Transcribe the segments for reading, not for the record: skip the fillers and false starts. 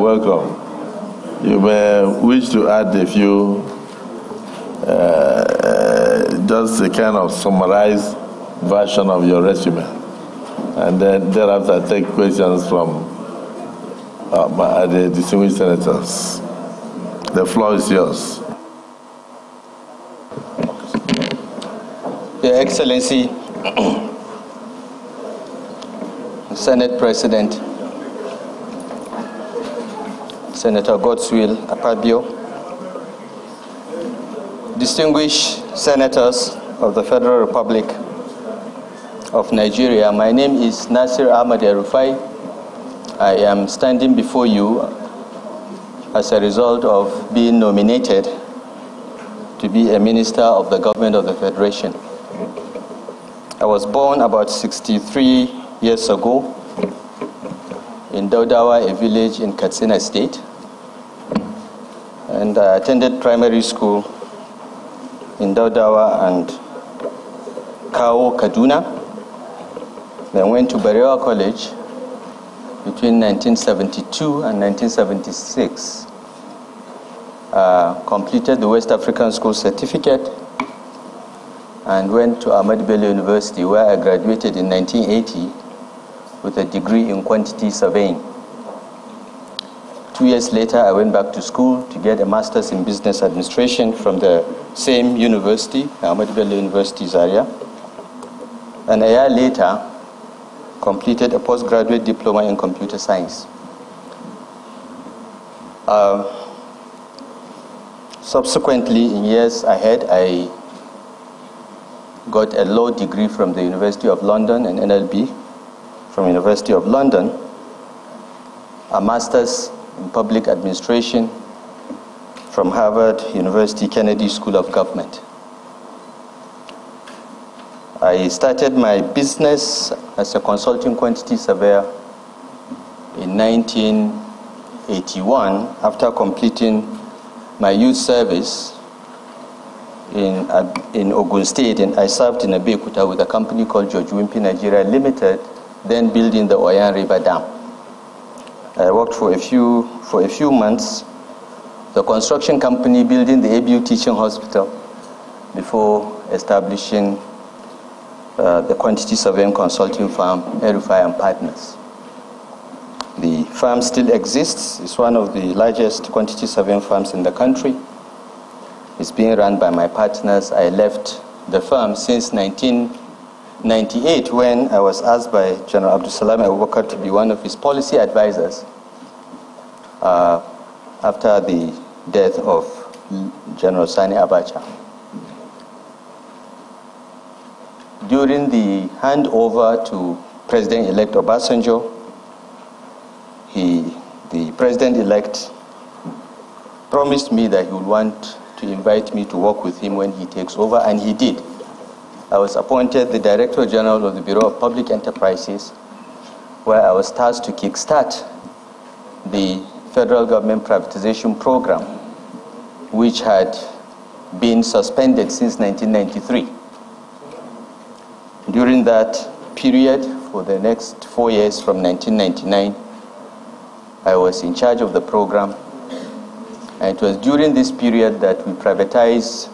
Welcome. You may wish to add a few, just a kind of summarized version of your resume, and then thereafter take questions from the distinguished senators. The floor is yours. Your Excellency, Senate President, Senator Godswill Akpabio, distinguished senators of the Federal Republic of Nigeria, my name is Nasir Ahmad El-Rufai. I am standing before you as a result of being nominated to be a minister of the government of the Federation. I was born about 63 years ago in Daudawa, a village in Katsina State, and I attended primary school in Daudawa and Kawo, Kaduna. Then went to Barewa College between 1972 and 1976. Completed the West African School Certificate and went to Ahmadu Bello University, where I graduated in 1980 with a degree in quantity surveying. 2 years later, I went back to school to get a master's in business administration from the same university, Ahmadu Bello University, Zaria. And a year later, completed a postgraduate diploma in computer science. Subsequently, in years ahead, I got a law degree from the University of London and NLB from University of London, a master's in public administration from Harvard University Kennedy School of Government. I started my business as a consulting quantity surveyor in 1981 after completing my youth service in Ogun State, and I served in Abeokuta with a company called George Wimpy Nigeria Limited, then building the Oyan River Dam. I worked for a few months, the construction company building the ABU Teaching Hospital before establishing the quantity surveying consulting firm, El-Rufai and Partners. The firm still exists. It's one of the largest quantity surveying firms in the country. It's being run by my partners. I left the firm since 1998 when I was asked by General Abdulsalam Abubakar to be one of his policy advisors after the death of General Sani Abacha. During the handover to President-elect Obasanjo, the President-elect promised me that he would want to invite me to work with him when he takes over, and he did. I was appointed the Director General of the Bureau of Public Enterprises, where I was tasked to kickstart the federal government privatization program, which had been suspended since 1993. During that period, for the next 4 years from 1999, I was in charge of the program. And it was during this period that we privatized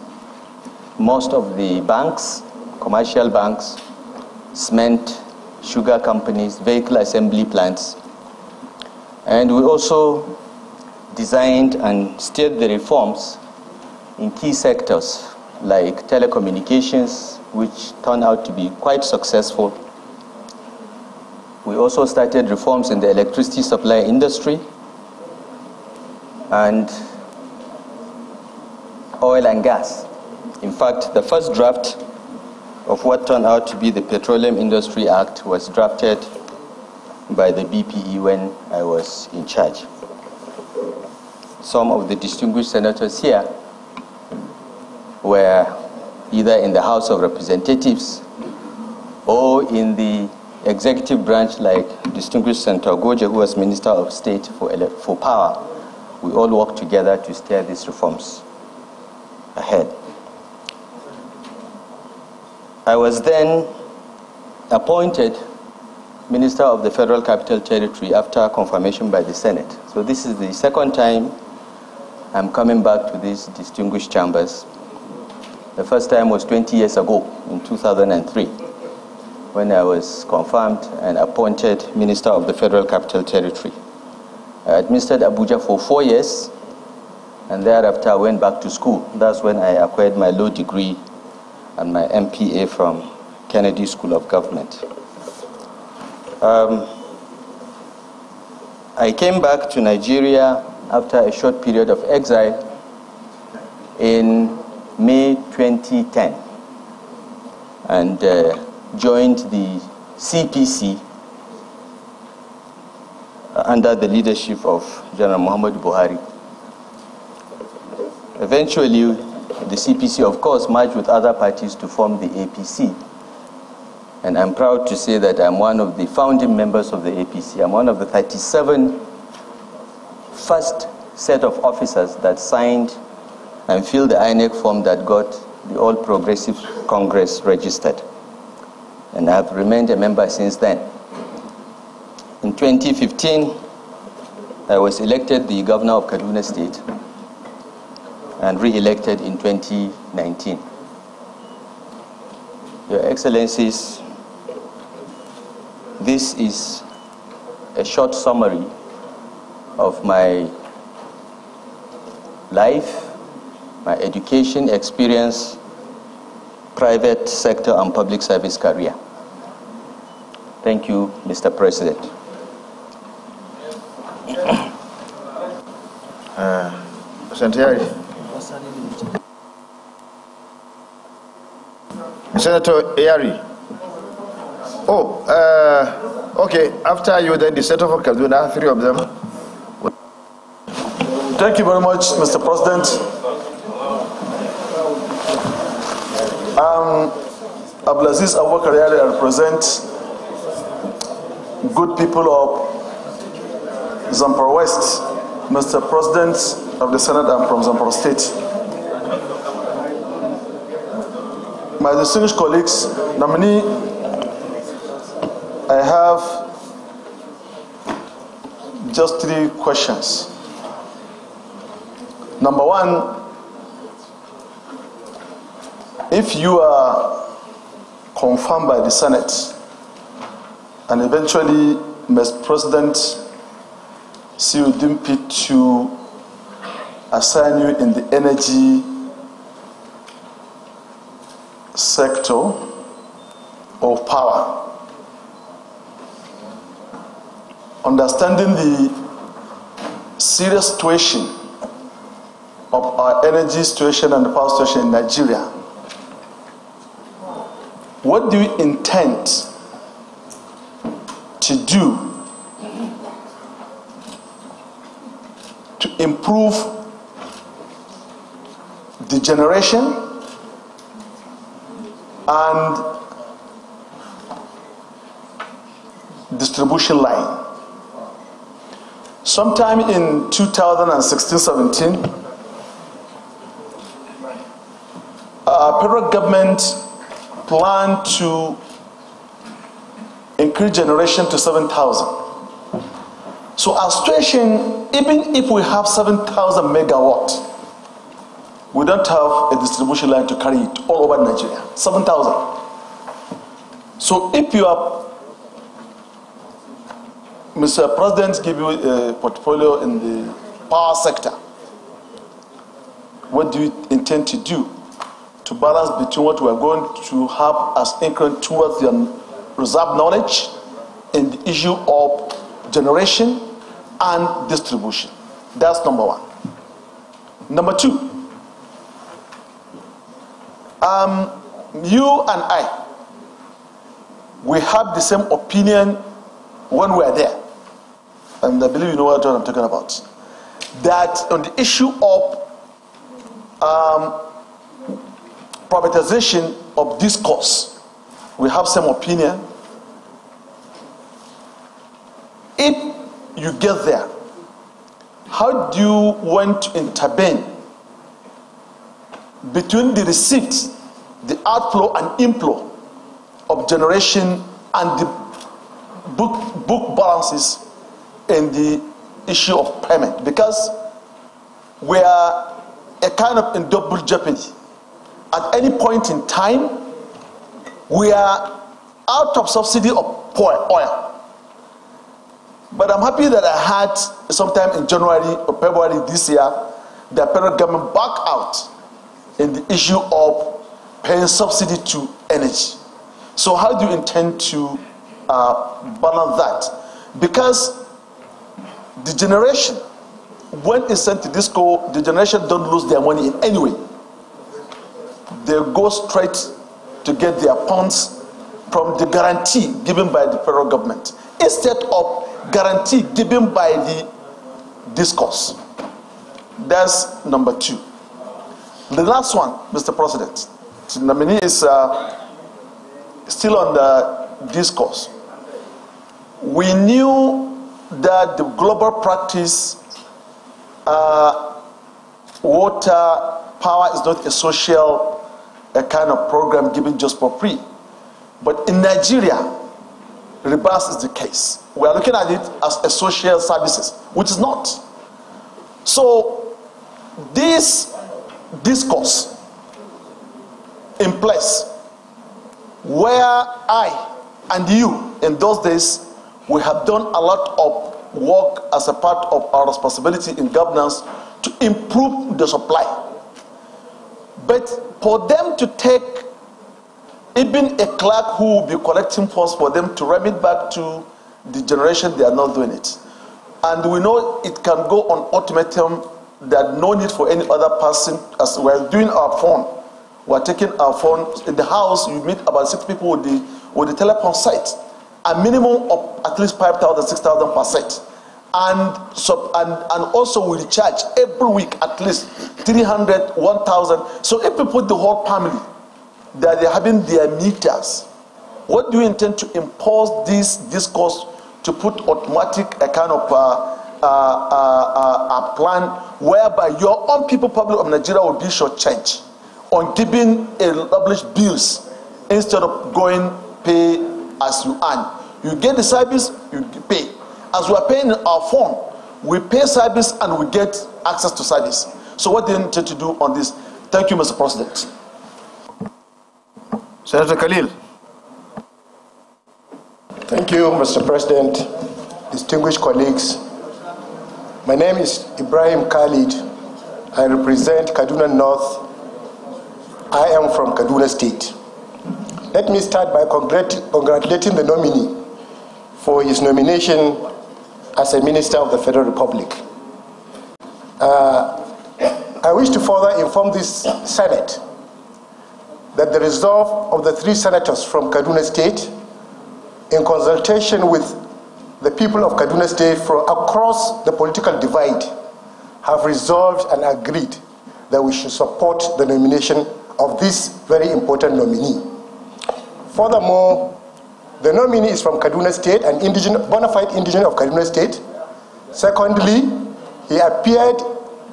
most of the banks, commercial banks, cement, sugar companies, vehicle assembly plants. And we also designed and steered the reforms in key sectors like telecommunications, which turned out to be quite successful. We also started reforms in the electricity supply industry and oil and gas. In fact, the first draft of what turned out to be the Petroleum Industry Act was drafted by the BPE when I was in charge. Some of the distinguished senators here were either in the House of Representatives or in the executive branch, like distinguished Senator Goje, who was Minister of State for Power. We all worked together to steer these reforms ahead. I was then appointed Minister of the Federal Capital Territory after confirmation by the Senate. So this is the second time I'm coming back to these distinguished chambers. The first time was 20 years ago, in 2003, when I was confirmed and appointed Minister of the Federal Capital Territory. I administered Abuja for 4 years, and thereafter I went back to school. That's when I acquired my law degree and my MPA from Kennedy School of Government. I came back to Nigeria after a short period of exile in May 2010 and joined the CPC under the leadership of General Muhammadu Buhari. Eventually, the CPC, of course, merged with other parties to form the APC. And I'm proud to say that I'm one of the founding members of the APC. I'm one of the 37 first set of officers that signed and filled the INEC form that got the All Progressive Congress registered. And I have remained a member since then. In 2015, I was elected the governor of Kaduna State and re-elected in 2019. Your Excellencies, this is a short summary of my life, my education experience, private sector and public service career. Thank you, Mr. President. Senator Ayari. Oh, okay. After you, then the Senator for Kaduna, 3 of them. Thank you very much, Mr. President. Abdulaziz Abubakar Ayari, I represent good people of Zamfara West. Mr. President of the Senate, I'm from Zamfara State. My distinguished colleagues, nominee, I have just 3 questions. Number 1, if you are confirmed by the Senate and eventually Mr. President see you deem fit to assign you in the energy sector of power, understanding the serious situation of our energy situation and the power situation in Nigeria, what do you intend to do to improve the generation and distribution line? Sometime in 2016-17, federal government planned to increase generation to 7,000. So our situation, even if we have 7,000 megawatts, we don't have a distribution line to carry it all over Nigeria. 7,000. So if you are, Mr. President give you a portfolio in the power sector, what do you intend to do to balance between what we are going to have as increment towards the reserve knowledge in the issue of generation and distribution? That's number 1. Number 2, you and I, we have the same opinion when we are there, and I believe you know what I'm talking about, that on the issue of privatization of discourse, we have some opinion. If you get there, how do you want to intervene between the receipt, the outflow and inflow of generation and the book balances in the issue of payment, because we are a kind of in double jeopardy. At any point in time, we are out of subsidy of oil. But I'm happy that I had sometime in January or February this year, the federal government back out in the issue of paying subsidy to energy. So how do you intend to balance that? Because the generation, when it's sent to disco, the generation don't lose their money in any way. They go straight to get their funds from the guarantee given by the federal government, instead of guarantee given by the discourse. That's number two. The last one, Mr. President, the nominee is still on the discourse. We knew that the global practice, water, power is not a social kind of program given just for free. But in Nigeria, reverse is the case. We are looking at it as a social services, which is not. So this discourse in place, where I and you in those days, we have done a lot of work as a part of our responsibility in governance to improve the supply. But for them to take even a clerk who will be collecting funds for them to remit back to the generation, they are not doing it. And we know it can go on ultimatum, that no need for any other person. As we're doing our phone, we're taking our phone in the house, you meet about 6 people with the telephone site, a minimum of at least 5,000, 6,000 per set. And also we recharge every week at least 300, 1,000. So if we put the whole family, that they're having their meters, what do you intend to impose this discourse to put automatic a kind of a plan whereby your own people, public of Nigeria, will be shortchanged on giving established bills instead of going pay as you earn. You get the service, you pay. As we are paying our phone, we pay service and we get access to service. So what do you intend to do on this? Thank you, Mr. President. Senator Khalil. Thank you, Mr. President, distinguished colleagues. My name is Ibrahim Khalid. I represent Kaduna North. I am from Kaduna State. Let me start by congratulating the nominee for his nomination as a Minister of the Federal Republic. I wish to further inform this Senate that the resolve of the 3 senators from Kaduna State, in consultation with the people of Kaduna State from across the political divide, have resolved and agreed that we should support the nomination of this very important nominee. Furthermore, the nominee is from Kaduna State, an bona fide indigenous of Kaduna State. Secondly, he appeared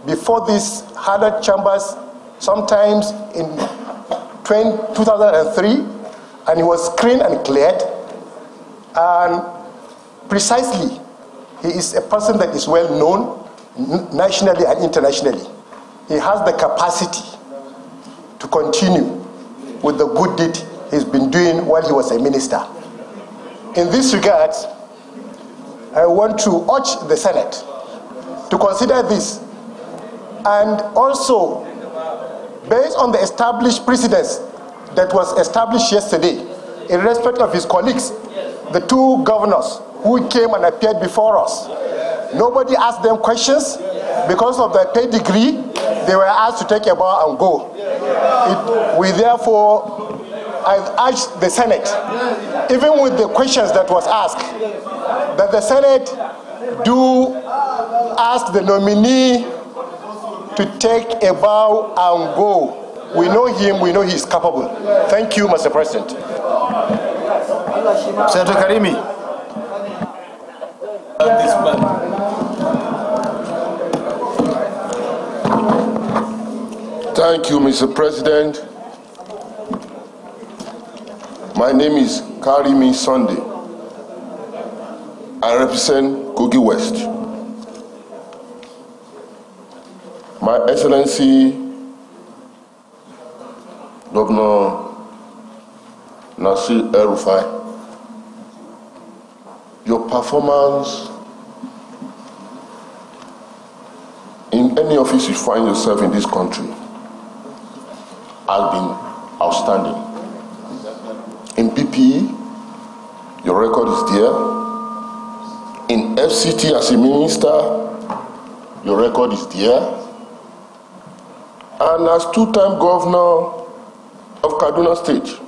before these hallowed chambers sometimes in 2003, and he was screened and cleared. And precisely, he is a person that is well known nationally and internationally. He has the capacity to continue with the good deed he's been doing while he was a minister. In this regard, I want to urge the Senate to consider this, and also, based on the established precedents that was established yesterday, in respect of his colleagues, the 2 governors who came and appeared before us. Nobody asked them questions. Because of their pedigree, they were asked to take a bow and go. We therefore, I urge the Senate, even with the questions that was asked, that the Senate do ask the nominee to take a bow and go. We know him, we know he's capable. Thank you, Mr. President. Senator Karimi. This man. Thank you, Mr. President. My name is Karimi Sunday. I represent Kogi West. My Excellency Governor Nasir El-Rufai, your performance in any office you find yourself in this country has been outstanding. In PPE, your record is there. In FCT as a minister, your record is there. And as two-time governor of Kaduna State,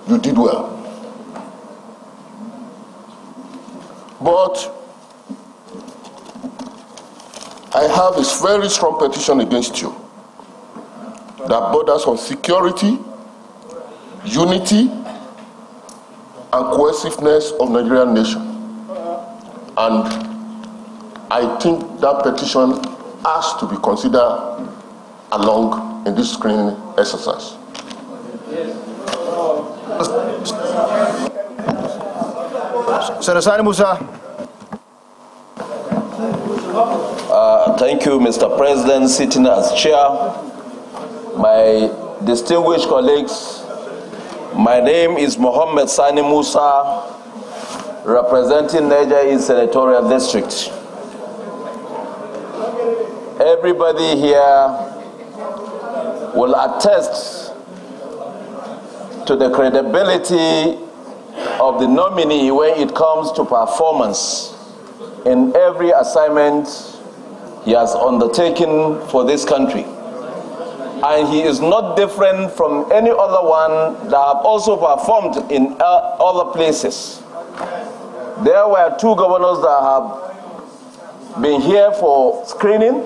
you did well. But I have a very strong petition against you that borders on security, unity, and cohesiveness of Nigerian nation. And I think that petition has to be considered along in this screening exercise. Senator Sani Musa. Thank you, Mr. President, sitting as chair. My distinguished colleagues, my name is Mohammed Sani Musa, representing Niger East Senatorial District. Everybody here will attest to the credibility of the nominee when it comes to performance in every assignment he has undertaken for this country. And he is not different from any other one that have also performed in other places. There were two governors that have been here for screening,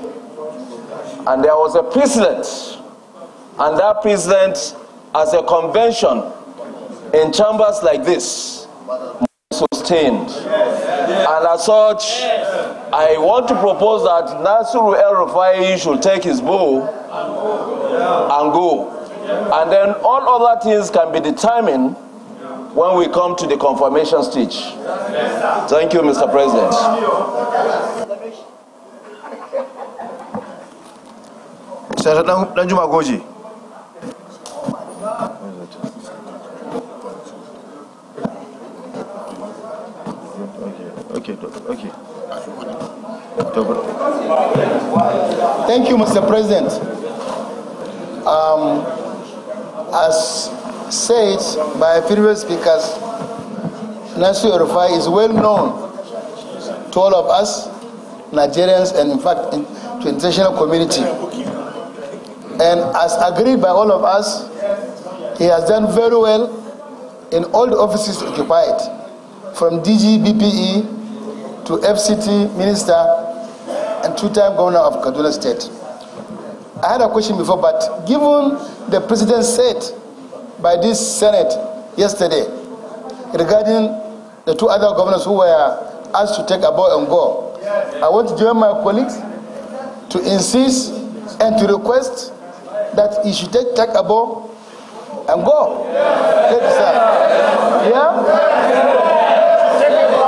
and there was a precedent. And that precedent, as a convention in chambers like this, sustained. And as such, I want to propose that Nasir El-Rufai should take his bow and go. And then all other things can be determined when we come to the confirmation stage. Thank you, Mr. President. Senator Danjuma Goji. Okay. Thank you, Mr. President. As said by previous speakers, Nasir El-Rufai is well known to all of us, Nigerians, and in fact to international community. And as agreed by all of us, he has done very well in all the offices occupied, from DG, BPE to FCT Minister and two-time Governor of Kaduna State. I had a question before, but given the President said by this Senate yesterday regarding the two other governors who were asked to take a bow and go, I want to join my colleagues to insist and to request that he should take a bow and go. Thank you, sir. Yeah? Take a bow.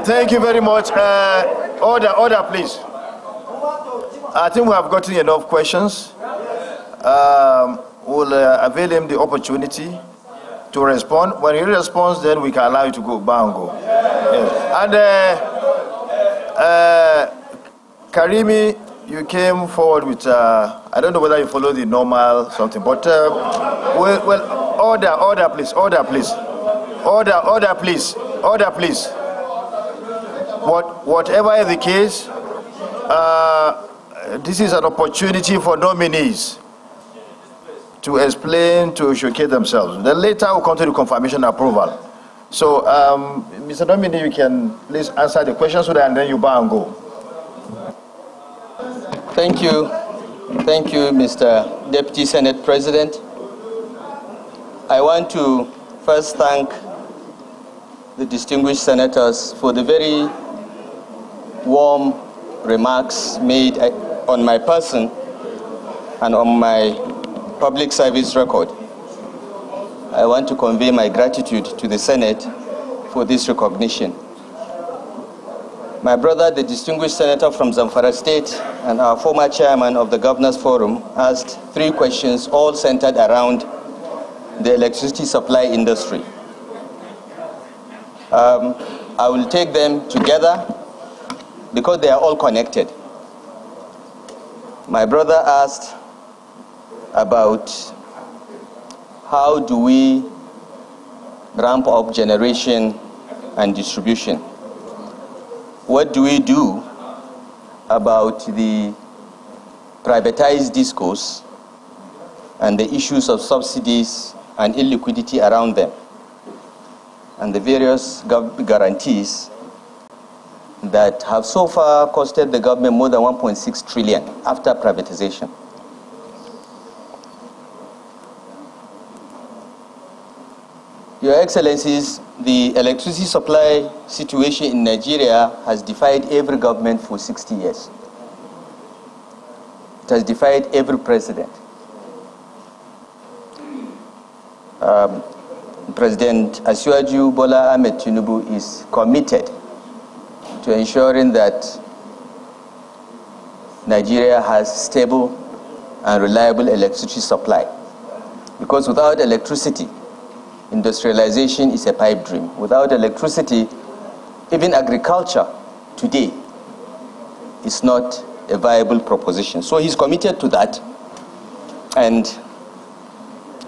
Thank you very much. Order, please. I think we have gotten enough questions. We'll avail him the opportunity to respond. When he responds, then we can allow you to go. Bango. Yes. And Karimi, you came forward with, I don't know whether you follow the normal something, but order, please. Order, please. Whatever is the case, this is an opportunity for nominees to explain, to showcase themselves. Then later we'll come to the confirmation approval. So, Mr. Nominee, you can please answer the question so that and then you bow and go. Thank you, Mr. Deputy Senate President. I want to first thank the distinguished senators for the very warm remarks made on my person and on my public service record, I want to convey my gratitude to the Senate for this recognition. My brother, the distinguished senator from Zamfara State and our former chairman of the Governors Forum, asked 3 questions, all centered around the electricity supply industry. I will take them together because they are all connected. My brother asked about how do we ramp up generation and distribution. What do we do about the privatized discourse and the issues of subsidies and illiquidity around them, and the various guarantees that have so far costed the government more than 1.6 trillion after privatization. Your Excellencies, the electricity supply situation in Nigeria has defied every government for 60 years. It has defied every president. President Asiwaju Bola Ahmed Tinubu is committed to ensuring that Nigeria has stable and reliable electricity supply. Because without electricity, industrialization is a pipe dream. Without electricity, even agriculture today is not a viable proposition. So he's committed to that, and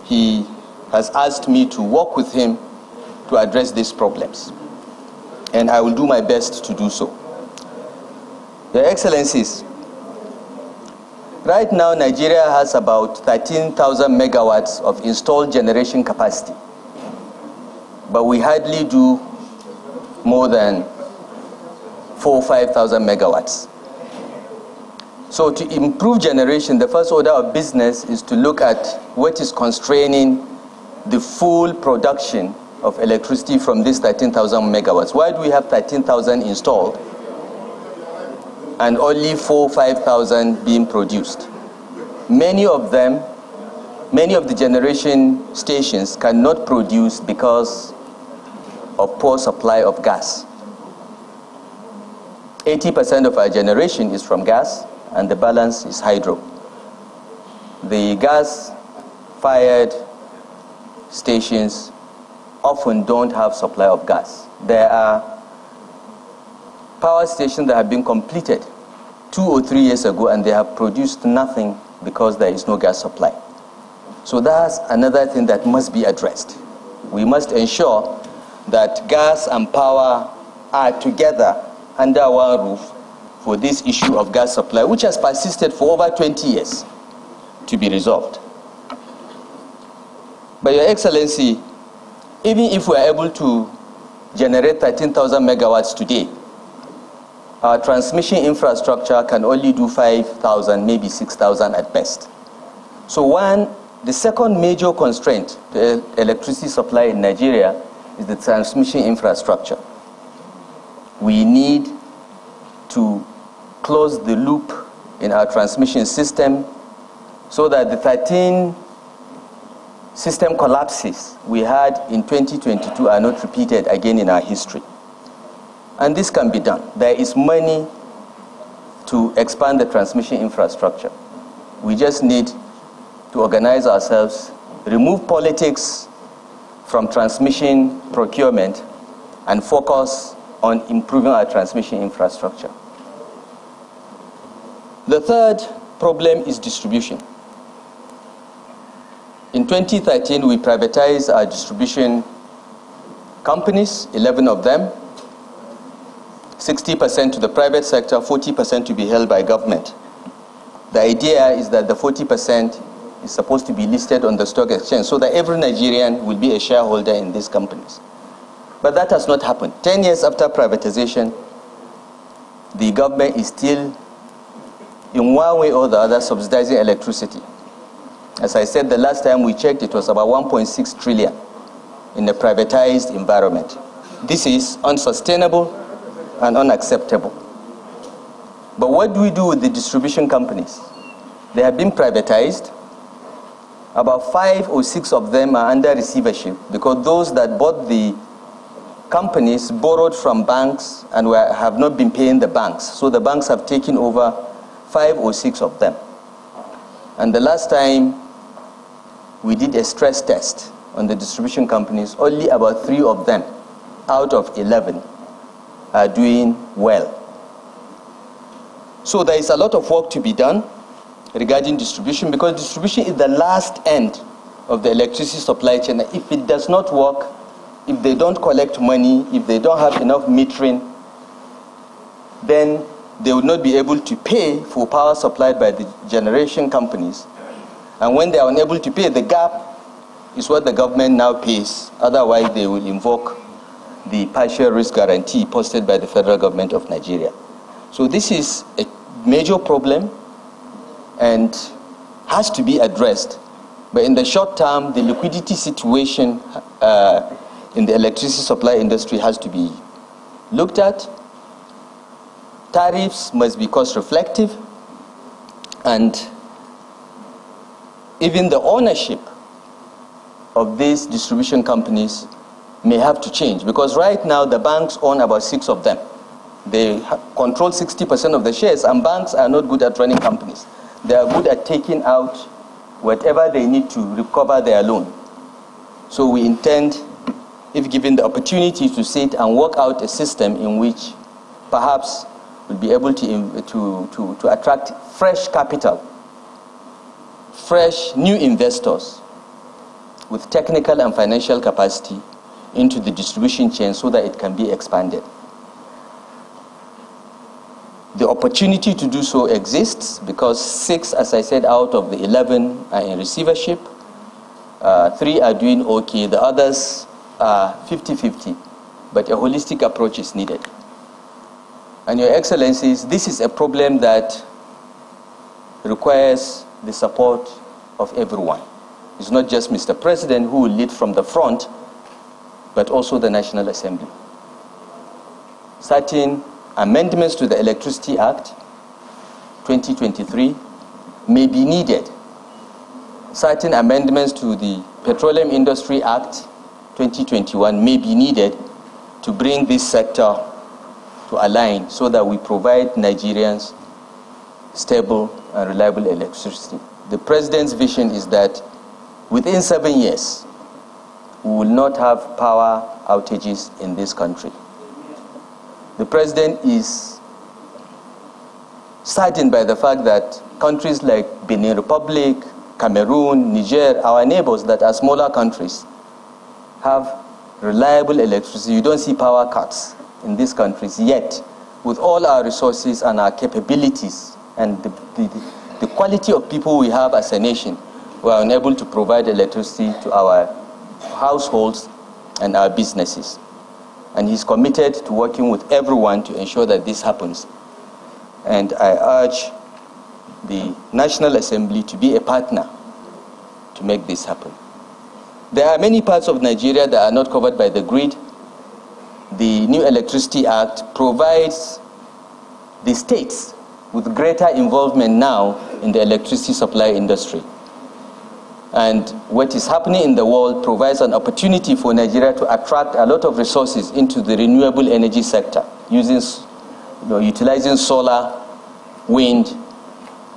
he has asked me to work with him to address these problems. And I will do my best to do so. Your Excellencies, right now Nigeria has about 13,000 megawatts of installed generation capacity. But we hardly do more than 4,000 or 5,000 megawatts. So to improve generation, the first order of business is to look at what is constraining the full production of electricity from this 13,000 megawatts. Why do we have 13,000 installed and only 4,000 or 5,000 being produced? Many of the generation stations cannot produce because of poor supply of gas. 80% of our generation is from gas, and the balance is hydro. The gas-fired stations often don't have supply of gas. There are power stations that have been completed 2 or 3 years ago, and they have produced nothing because there is no gas supply. So that's another thing that must be addressed. We must ensure that gas and power are together under one roof for this issue of gas supply, which has persisted for over 20 years, to be resolved. But Your Excellency, even if we are able to generate 13,000 megawatts today, our transmission infrastructure can only do 5,000, maybe 6,000 at best. So the second major constraint to electricity supply in Nigeria is the transmission infrastructure. We need to close the loop in our transmission system so that the 13 system collapses we had in 2022 are not repeated again in our history. And this can be done. There is money to expand the transmission infrastructure. We just need to organize ourselves, remove politics from transmission procurement, and focus on improving our transmission infrastructure. The third problem is distribution. In 2013, we privatized our distribution companies, 11 of them, 60% to the private sector, 40% to be held by government. The idea is that the 40% is supposed to be listed on the stock exchange so that every Nigerian will be a shareholder in these companies. But that has not happened. 10 years after privatization, the government is still, in one way or the other, subsidizing electricity. As I said the last time we checked, it was about 1.6 trillion in a privatized environment. This is unsustainable and unacceptable. But what do we do with the distribution companies? They have been privatized. About 5 or 6 of them are under receivership because those that bought the companies borrowed from banks and have not been paying the banks. So the banks have taken over 5 or 6 of them. And the last time we did a stress test on the distribution companies, only about 3 of them out of 11 are doing well. So there is a lot of work to be done regarding distribution, because distribution is the last end of the electricity supply chain. If it does not work, if they don't collect money, if they don't have enough metering, then they will not be able to pay for power supplied by the generation companies. And when they are unable to pay, the gap is what the government now pays. Otherwise, they will invoke the partial risk guarantee posted by the federal government of Nigeria. So this is a major problem and has to be addressed. But in the short term, the liquidity situation in the electricity supply industry has to be looked at. Tariffs must be cost reflective, and even the ownership of these distribution companies may have to change, because right now the banks own about 6 of them. They control 60% of the shares, and banks are not good at running companies. They are good at taking out whatever they need to recover their loan. So we intend, if given the opportunity, to sit and work out a system in which perhaps we'll be able to attract fresh capital, fresh new investors with technical and financial capacity into the distribution chain so that it can be expanded. The opportunity to do so exists because 6, as I said, out of the 11 are in receivership. 3 are doing okay. The others are 50-50. But a holistic approach is needed. And Your Excellencies, this is a problem that requires the support of everyone. It's not just Mr. President who will lead from the front, but also the National Assembly. Certain amendments to the Electricity Act 2023 may be needed. Certain amendments to the Petroleum Industry Act 2021 may be needed to bring this sector to align so that we provide Nigerians stable and reliable electricity. The President's vision is that within 7 years, we will not have power outages in this country. The President is saddened by the fact that countries like Benin Republic, Cameroon, Niger, our neighbors that are smaller countries, have reliable electricity. You don't see power cuts in these countries yet. With all our resources and our capabilities and the quality of people we have as a nation, we are unable to provide electricity to our households and our businesses. And he's committed to working with everyone to ensure that this happens. And I urge the National Assembly to be a partner to make this happen. There are many parts of Nigeria that are not covered by the grid. The new Electricity Act provides the states with greater involvement now in the electricity supply industry. And what is happening in the world provides an opportunity for Nigeria to attract a lot of resources into the renewable energy sector, utilizing solar, wind,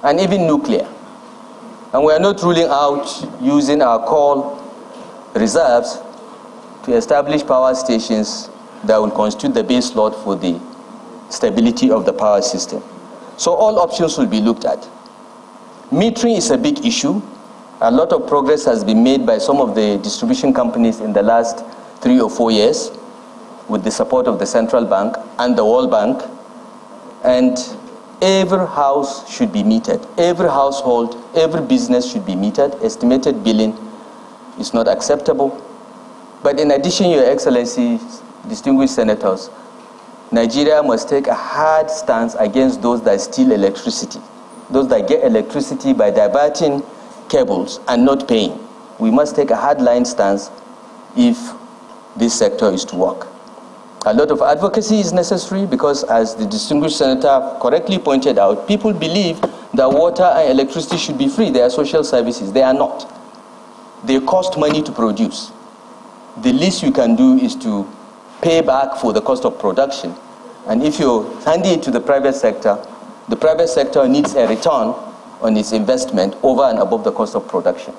and even nuclear. And we are not ruling out using our coal reserves to establish power stations that will constitute the base load for the stability of the power system. So all options will be looked at. Metering is a big issue. A lot of progress has been made by some of the distribution companies in the last 3 or 4 years with the support of the Central Bank and the World Bank. And every house should be metered. Every household, every business should be metered. Estimated billing is not acceptable. But in addition, Your Excellencies, distinguished senators, Nigeria must take a hard stance against those that steal electricity, those that get electricity by diverting cables and not paying. We must take a hardline stance if this sector is to work. A lot of advocacy is necessary because, as the distinguished senator correctly pointed out, people believe that water and electricity should be free. They are social services. They are not. They cost money to produce. The least you can do is to pay back for the cost of production. And if you hand it to the private sector needs a return on its investment over and above the cost of production.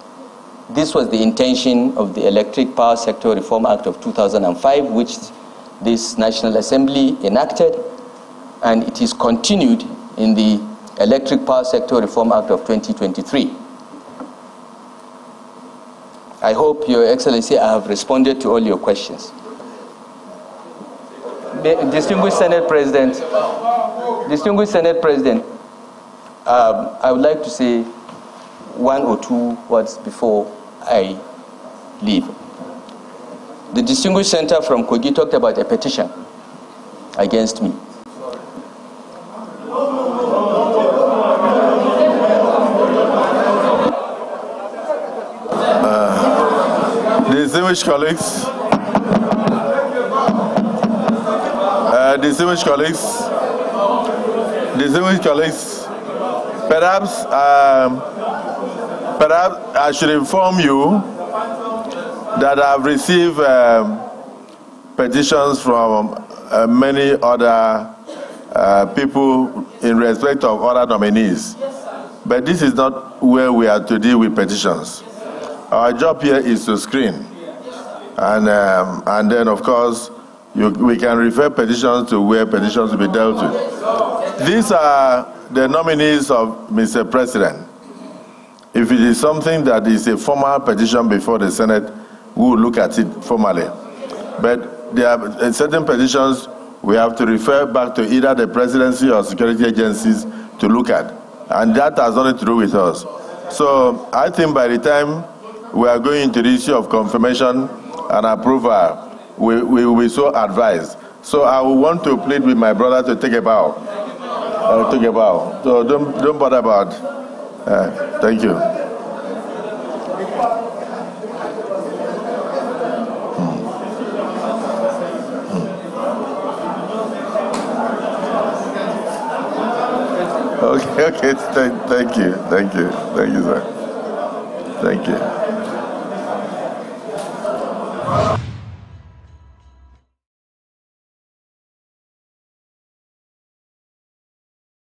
This was the intention of the Electric Power Sector Reform Act of 2005, which this National Assembly enacted, and it is continued in the Electric Power Sector Reform Act of 2023. I hope, Your Excellency, I have responded to all your questions. Distinguished Senate President, I would like to say one or two words before I leave. The distinguished senator from Kogi talked about a petition against me. Distinguished colleagues, perhaps I should inform you that I've received petitions from many other people in respect of other nominees. But this is not where we are to deal with petitions. Our job here is to screen. And then, of course, we can refer petitions to where petitions will be dealt with. These are the nominees of Mr. President. If it is something that is a formal petition before the Senate, we will look at it formally. But there are certain petitions we have to refer back to either the presidency or security agencies to look at. And that has nothing to do with us. So I think by the time we are going into the issue of confirmation and approval, we will be so advised. So I will want to plead with my brother to take a bow. Take a bow. So don't bother about. Thank you. Okay. Thank you, sir. Thank you.